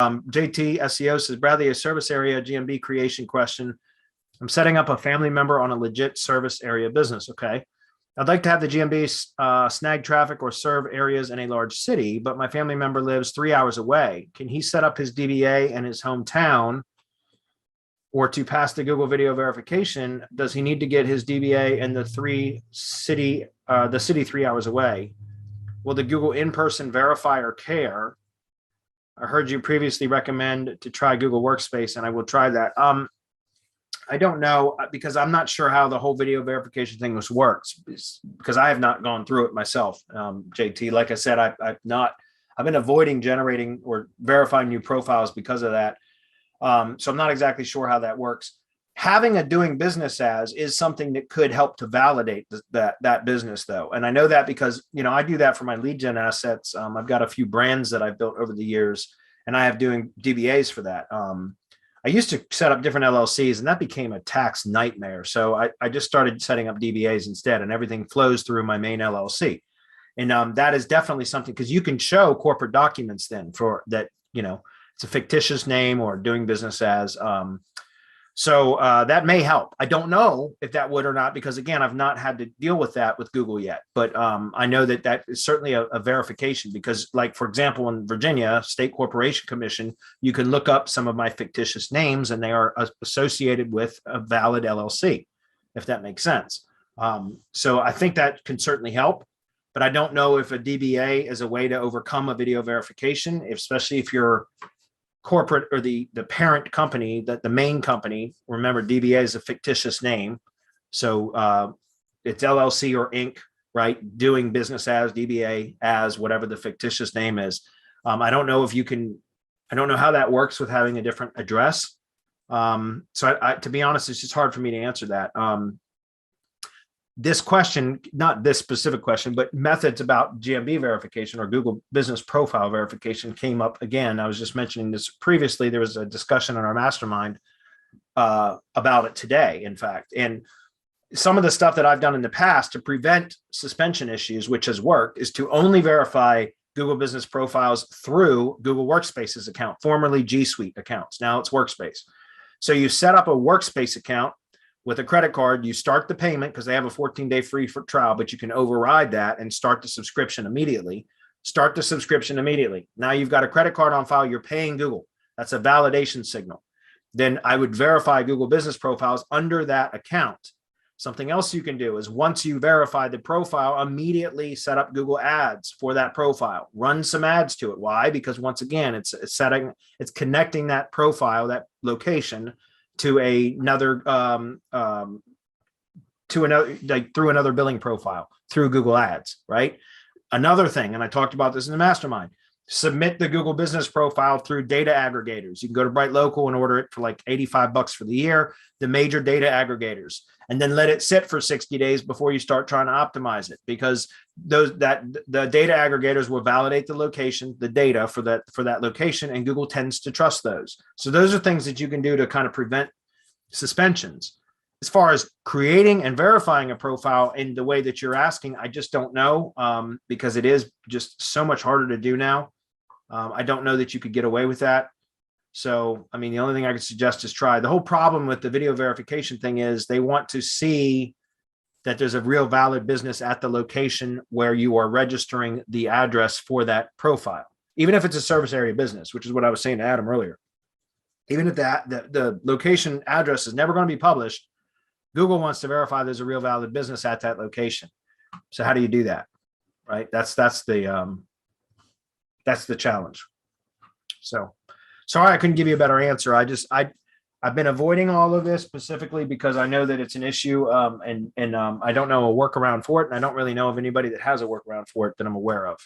JT SEO says, Bradley, a service area GMB creation question. I'm setting up a family member on a legit service area business. Okay. I'd like to have the GMB snag traffic or serve areas in a large city, but my family member lives 3 hours away. Can he set up his DBA in his hometown, or to pass the Google video verification, does he need to get his DBA in the city 3 hours away? Will the Google in-person verifier care? I heard you previously recommend to try Google Workspace, and I will try that. I don't know, because I'm not sure how the whole video verification thing works, because I have not gone through it myself. JT, like I said, I've been avoiding generating or verifying new profiles because of that. So I'm not exactly sure how that works. Having a doing business as is something that could help to validate that business, though. And I know that because, I do that for my lead gen assets. I've got a few brands that I've built over the years, and I have doing DBAs for that. I used to set up different LLCs, and that became a tax nightmare. So I just started setting up DBAs instead, and everything flows through my main LLC. And that is definitely something, because you can show corporate documents then for that, it's a fictitious name or doing business as. So that may help. I don't know if that would or not, because again, I've not had to deal with that with Google yet. But I know that is certainly a verification, because, like, for example, in Virginia State Corporation Commission, you can look up some of my fictitious names and they are associated with a valid LLC, if that makes sense. So I think that can certainly help. But I don't know if a DBA is a way to overcome a video verification, especially if you're corporate or the parent company, that the main company. Remember, DBA is a fictitious name, so it's LLC or Inc., right? Doing business as, DBA as, whatever the fictitious name is. I don't know if you can. I don't know how that works with having a different address. So to be honest, it's just hard for me to answer that. This question, not this specific question, but methods about GMB verification or Google Business Profile verification came up again. I was just mentioning this previously. There was a discussion in our mastermind about it today, in fact. And some of the stuff that I've done in the past to prevent suspension issues, which has worked, is to only verify Google Business Profiles through Google Workspace's account, formerly G Suite accounts. Now it's Workspace. So you set up a Workspace account with a credit card. You start the payment because they have a 14-day free trial, but you can override that and start the subscription immediately. Start the subscription immediately. Now you've got a credit card on file. You're paying Google. That's a validation signal. Then I would verify Google Business Profiles under that account. Something else you can do is, once you verify the profile, immediately set up Google Ads for that profile. Run some ads to it. Why? Because once again, it's connecting that profile, that location, to another like through another billing profile through Google Ads, right? Another thing, and I talked about this in the mastermind, submit the Google Business Profile through data aggregators. You can go to Bright Local and order it for like $85 for the year, the major data aggregators, and then let it sit for 60 days before you start trying to optimize it, because the data aggregators will validate the location, the data for that location, and Google tends to trust those. So those are things that you can do to kind of prevent suspensions. As far as creating and verifying a profile in the way that you're asking, I just don't know, because it is just so much harder to do now. I don't know that you could get away with that. So, I mean, the only thing I could suggest is try. The whole problem with the video verification thing is they want to see that there's a real valid business at the location where you are registering the address for that profile, even if it's a service area business, which is what I was saying to Adam earlier. Even if the location address is never going to be published, Google wants to verify there's a real valid business at that location. So how do you do that? Right? That's the challenge. So sorry I couldn't give you a better answer. I've been avoiding all of this specifically because I know that it's an issue, and I don't know a workaround for it, and I don't really know of anybody that has a workaround for it that I'm aware of.